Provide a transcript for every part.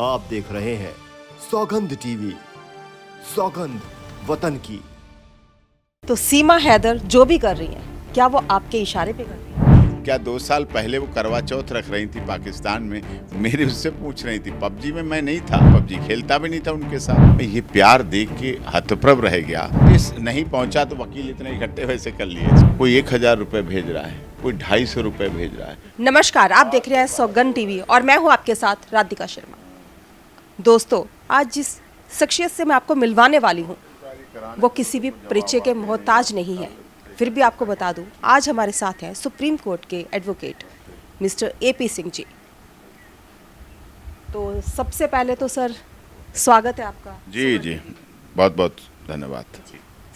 आप देख रहे हैं सौगंध टीवी, सौगंध वतन की। तो सीमा हैदर जो भी कर रही हैं, क्या वो आपके इशारे पे कर रही हैं? क्या 2 साल पहले वो करवा चौथ रख रही थी पाकिस्तान में, मेरे उससे पूछ रही थी। पबजी में मैं नहीं था, पबजी खेलता भी नहीं था उनके साथ। मैं ये प्यार देख के हतप्रभ रह गया। इस नहीं पहुंचा तो वकील इतने इकट्ठे वैसे कर लिए। कोई 1000 रुपये भेज रहा है, कोई 250 रुपये भेज रहा है। नमस्कार, आप देख रहे हैं सौगंध टीवी और मैं हूं आपके साथ राधिका शर्मा। दोस्तों, आज जिस शख्सियत से मैं आपको मिलवाने वाली हूं, वो किसी भी परिचय के मोहताज नहीं है। फिर भी आपको बता दूं, आज हमारे साथ हैं सुप्रीम कोर्ट के advocate mister AP Singh ji. तो सबसे पहले तो सर स्वागत है आपका। जी, बहुत बहुत धन्यवाद।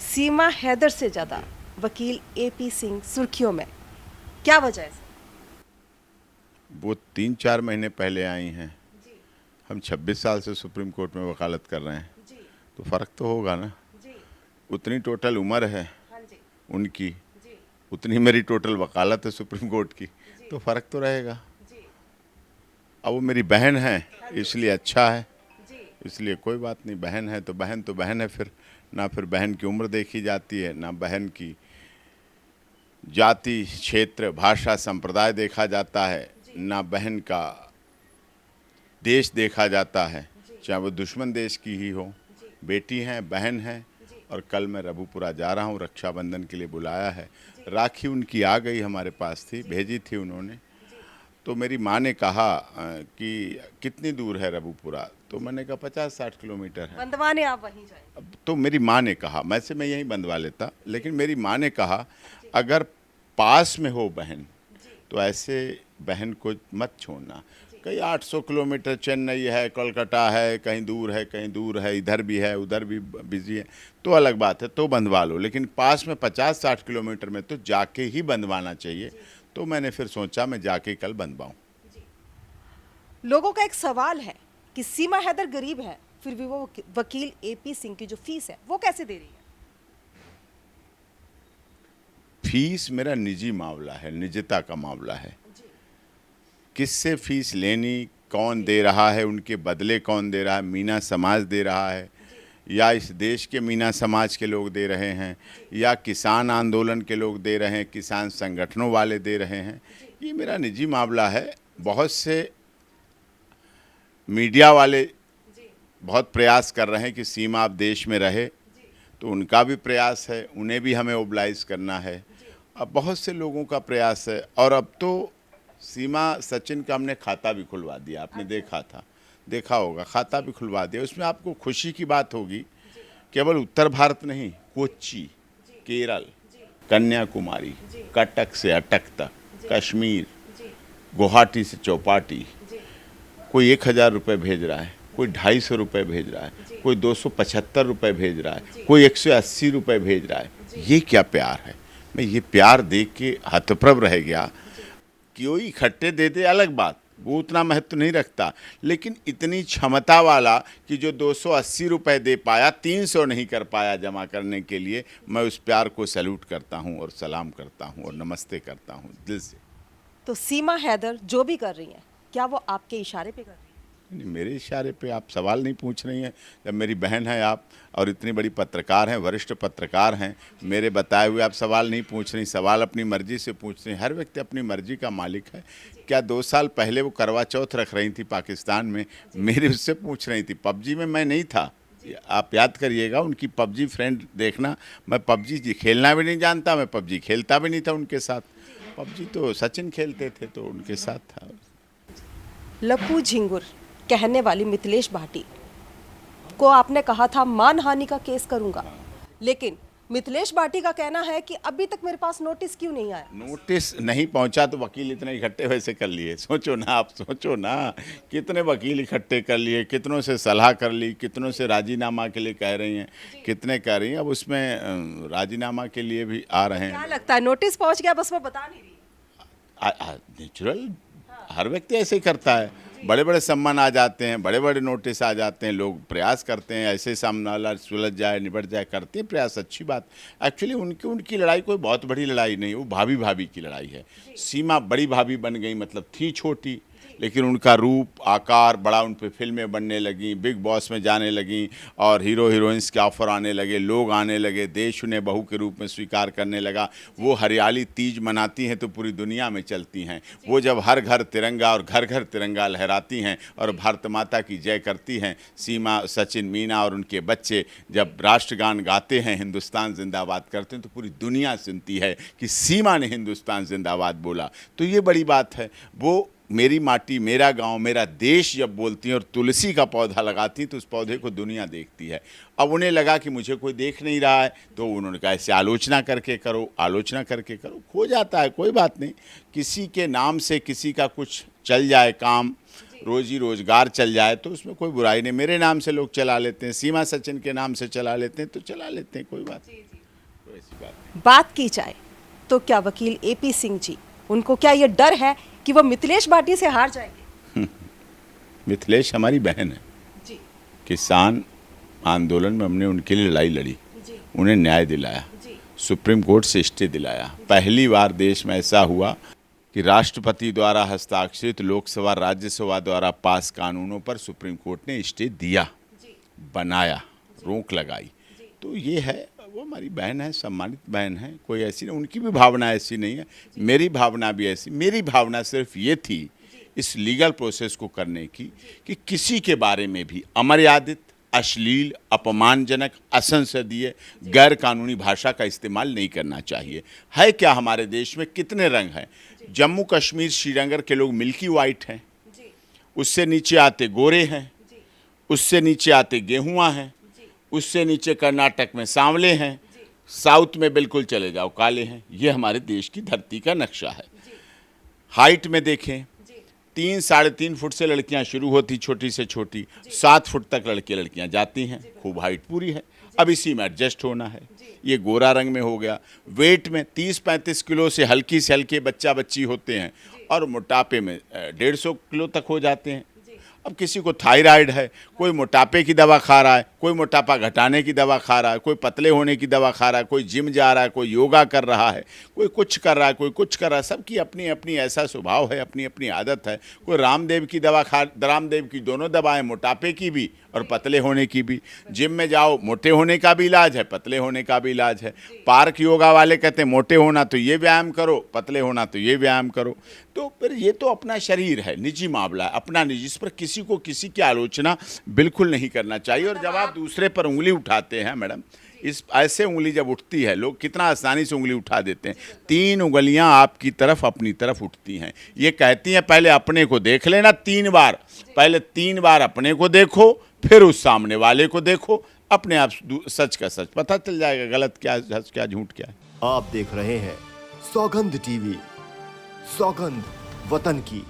सीमा हैदर से ज़्यादा वकील AP सिंह सुर्खियों में, क्या वजह है? वो 3-4 महीने पहले आई हैं। हम 26 साल से सुप्रीम कोर्ट में वकालत कर रहे हैं, तो फ़र्क तो होगा ना। उतनी टोटल उम्र है उनकी, उतनी मेरी टोटल वकालत है सुप्रीम कोर्ट की, तो फ़र्क तो रहेगा। अब वो मेरी बहन है इसलिए अच्छा है, इसलिए कोई बात नहीं। बहन है तो बहन है। फिर ना फिर बहन की उम्र देखी जाती है, ना बहन की जाति, क्षेत्र, भाषा, संप्रदाय देखा जाता है, ना बहन का देश देखा जाता है, चाहे वो दुश्मन देश की ही हो। बेटी हैं, बहन है। और कल मैं रबूपुरा जा रहा हूँ, रक्षाबंधन के लिए बुलाया है। राखी उनकी आ गई, हमारे पास थी, भेजी थी उन्होंने। तो मेरी माँ ने कहा कि कितनी दूर है रबूपुरा, तो मैंने कहा 50-60 किलोमीटर है। बंधवाने आप वहीं जाएं। तो मेरी माँ ने कहा, वैसे मैं यहीं बंधवा लेता, लेकिन मेरी माँ ने कहा अगर पास में हो बहन तो ऐसे बहन को मत छोड़ना। कहीं 800 किलोमीटर, चेन्नई है, कोलकाता है, कहीं दूर है, इधर भी है, उधर भी बिजी है, तो अलग बात है, तो बंधवा लो। लेकिन पास में 50-60 किलोमीटर में तो जाके ही बंधवाना चाहिए। तो मैंने फिर सोचा मैं जाके कल बंधवाऊँ। लोगों का एक सवाल है कि सीमा हैदर गरीब है, फिर भी वो वकील AP सिंह की जो फीस है वो कैसे दे रही है? फीस मेरा निजी मामला है, निजता का मामला है। किससे फीस लेनी, कौन दे रहा है, उनके बदले कौन दे रहा है, मीना समाज दे रहा है या इस देश के मीना समाज के लोग दे रहे हैं या किसान आंदोलन के लोग दे रहे हैं, किसान संगठनों वाले दे रहे हैं, ये मेरा निजी मामला है। बहुत से मीडिया वाले बहुत प्रयास कर रहे हैं कि सीमा अब देश में रहे, तो उनका भी प्रयास है, उन्हें भी हमें ओबलाइज करना है। अब बहुत से लोगों का प्रयास है। और अब तो सीमा सचिन का हमने खाता भी खुलवा दिया, आपने देखा होगा, खाता भी खुलवा दिया। उसमें आपको खुशी की बात होगी, केवल उत्तर भारत नहीं, कोच्चि, केरल, कन्याकुमारी, कटक से अटक तक, कश्मीर, गुवाहाटी से चौपाटी, कोई 1000 रुपये भेज रहा है, कोई 250 रुपये भेज रहा है, कोई 275 रुपये भेज रहा है, कोई 180 रुपये भेज रहा है। ये क्या प्यार है? मैं ये प्यार देख के हतप्रभ रह गया। कोई इकट्ठे दे दे अलग बात, वो उतना महत्व नहीं रखता, लेकिन इतनी क्षमता वाला कि जो 280 रुपये दे पाया, 300 नहीं कर पाया जमा करने के लिए, मैं उस प्यार को सैल्यूट करता हूँ और सलाम करता हूँ और नमस्ते करता हूँ दिल से। तो सीमा हैदर जो भी कर रही हैं, क्या वो आपके इशारे पे कर रही हैं? नहीं, मेरे इशारे पे आप सवाल नहीं पूछ रही हैं। जब मेरी बहन है आप, और इतनी बड़ी पत्रकार हैं, वरिष्ठ पत्रकार हैं, मेरे बताए हुए आप सवाल नहीं पूछ रही। सवाल अपनी मर्जी से पूछ रही। हर व्यक्ति अपनी मर्जी का मालिक है। क्या 2 साल पहले वो करवा चौथ रख रही थी पाकिस्तान में, मेरे उससे पूछ रही थी। पबजी में मैं नहीं था, आप याद करिएगा, उनकी पबजी फ्रेंड देखना। मैं पबजी खेलना भी नहीं जानता, मैं पबजी खेलता भी नहीं था उनके साथ। पबजी तो सचिन खेलते थे, तो उनके साथ था। लप्पू झिंगुर कहने वाली मिथिलेश भाटी को आपने कहा था मानहानि का केस करूंगा, लेकिन मिथिलेश भाटी का कहना है कि अभी तक मेरे पास नोटिस क्यों नहीं आया? नोटिस नहीं पहुंचा तो वकील इतने इकट्ठे वैसे कर लिए। सोचो ना, आप सोचो ना, कितने वकील इकट्ठे कर लिए, कितनों से सलाह कर ली, कितनों से राजीनामा के लिए कह रही हैं, कितने कह रही हैं। अब उसमें राजीनामा के लिए भी आ रहे हैं। क्या लगता है नोटिस पहुंच गया, बस वो बता नहीं रही? नेचुरल, हर व्यक्ति ऐसे ही करता है। बड़े बड़े सम्मान आ जाते हैं, बड़े बड़े नोटिस आ जाते हैं, लोग प्रयास करते हैं ऐसे सामने वाला सुलझ जाए, निबट जाए, करते हैं प्रयास, अच्छी बात। एक्चुअली उनकी लड़ाई कोई बहुत बड़ी लड़ाई नहीं, वो भाभी की लड़ाई है। सीमा बड़ी भाभी बन गई, मतलब थी छोटी, लेकिन उनका रूप आकार बड़ा, उन पे फिल्में बनने लगी, बिग बॉस में जाने लगी और हीरो हीरोइंस के ऑफर आने लगे, लोग आने लगे, देश उन्हें बहू के रूप में स्वीकार करने लगा। वो हरियाली तीज मनाती हैं तो पूरी दुनिया में चलती हैं। वो जब हर घर तिरंगा और घर घर तिरंगा लहराती हैं और भारत माता की जय करती हैं, सीमा, सचिन, मीना और उनके बच्चे जब राष्ट्रगान गाते हैं, हिंदुस्तान जिंदाबाद करते हैं, तो पूरी दुनिया सुनती है कि सीमा ने हिंदुस्तान जिंदाबाद बोला। तो ये बड़ी बात है। वो मेरी माटी, मेरा गांव, मेरा देश जब बोलती हैं और तुलसी का पौधा लगाती तो उस पौधे को दुनिया देखती है। अब उन्हें लगा कि मुझे कोई देख नहीं रहा है, तो उन्होंने कहा ऐसे आलोचना करके करो, आलोचना करके करो, हो जाता है, कोई बात नहीं। किसी के नाम से किसी का कुछ चल जाए, काम रोजी रोजगार चल जाए तो उसमें कोई बुराई नहीं। मेरे नाम से लोग चला लेते हैं, सीमा सचिन के नाम से चला लेते हैं तो चला लेते हैं, कोई बात नहीं, कोई ऐसी बात नहीं। बात की जाए तो क्या वकील एपी सिंह जी, उनको क्या ये डर है कि वो मिथिलेश बाटी से हार जाएंगे? मिथिलेश हमारी बहन है जी। किसान आंदोलन में हमने उनके लिए लड़ाई लड़ी, उन्हें न्याय दिलाया, जी। सुप्रीम कोर्ट से स्टे दिलाया। पहली बार देश में ऐसा हुआ कि राष्ट्रपति द्वारा हस्ताक्षरित, लोकसभा राज्यसभा द्वारा पास कानूनों पर सुप्रीम कोर्ट ने स्टे दिया, बनाया, रोक लगाई। तो ये है, वो हमारी बहन है, सम्मानित बहन है, कोई ऐसी नहीं, उनकी भी भावना ऐसी नहीं है, मेरी भावना भी ऐसी। मेरी भावना सिर्फ ये थी इस लीगल प्रोसेस को करने की कि किसी के बारे में भी अमर्यादित, अश्लील, अपमानजनक, असंसदीय, गैर कानूनी भाषा का इस्तेमाल नहीं करना चाहिए। है क्या हमारे देश में कितने रंग हैं? जम्मू कश्मीर, श्रीनगर के लोग मिल्की वाइट हैं, उससे नीचे आते गोरे हैं, उससे नीचे आते गेहुआ हैं, उससे नीचे कर्नाटक में सांवले हैं, साउथ में बिल्कुल चले जाओ काले हैं। ये हमारे देश की धरती का नक्शा है। हाइट में देखें, 3 साढ़े 3 फुट से लड़कियां शुरू होती, छोटी से छोटी, 7 फुट तक लड़कियां जाती हैं, खूब हाइट पूरी है। अब इसी में एडजस्ट होना है। ये गोरा रंग में हो गया। वेट में 30-35 किलो से हल्की से हल्के बच्चा बच्ची होते हैं और मोटापे में 150 किलो तक हो जाते हैं। अब किसी को थायराइड है, कोई मोटापे की दवा खा रहा है, कोई मोटापा घटाने की दवा खा रहा है, कोई पतले होने की दवा खा रहा है, कोई जिम जा रहा है, कोई योगा कर रहा है, कोई कुछ कर रहा है, कोई कुछ कर रहा है। सबकी अपनी अपनी ऐसा स्वभाव है, अपनी अपनी आदत है। कोई रामदेव की दवा रामदेव की दोनों दवाएं, मोटापे की भी और पतले होने की भी। जिम में जाओ, मोटे होने का भी इलाज है, पतले होने का भी इलाज है। पार्क योगा वाले कहते हैं मोटे होना तो ये व्यायाम करो, पतले होना तो ये व्यायाम करो। तो फिर ये तो अपना शरीर है, निजी मामला है, अपना निजी, इस पर किसी को किसी की आलोचना बिल्कुल नहीं करना चाहिए। और जब आप दूसरे पर उंगली उठाते हैं मैडम, इस ऐसे उंगली जब उठती है, लोग कितना आसानी से उंगली उठा देते हैं। 3 उंगलियां आपकी तरफ, अपनी तरफ उठती हैं। ये कहती हैं पहले अपने को देख लेना 3 बार, पहले 3 बार अपने को देखो, फिर उस सामने वाले को देखो, अपने आप सच का सच पता चल जाएगा, गलत क्या, सच क्या, झूठ क्या है। आप देख रहे हैं सौगंध टीवी, सौगंध वतन की।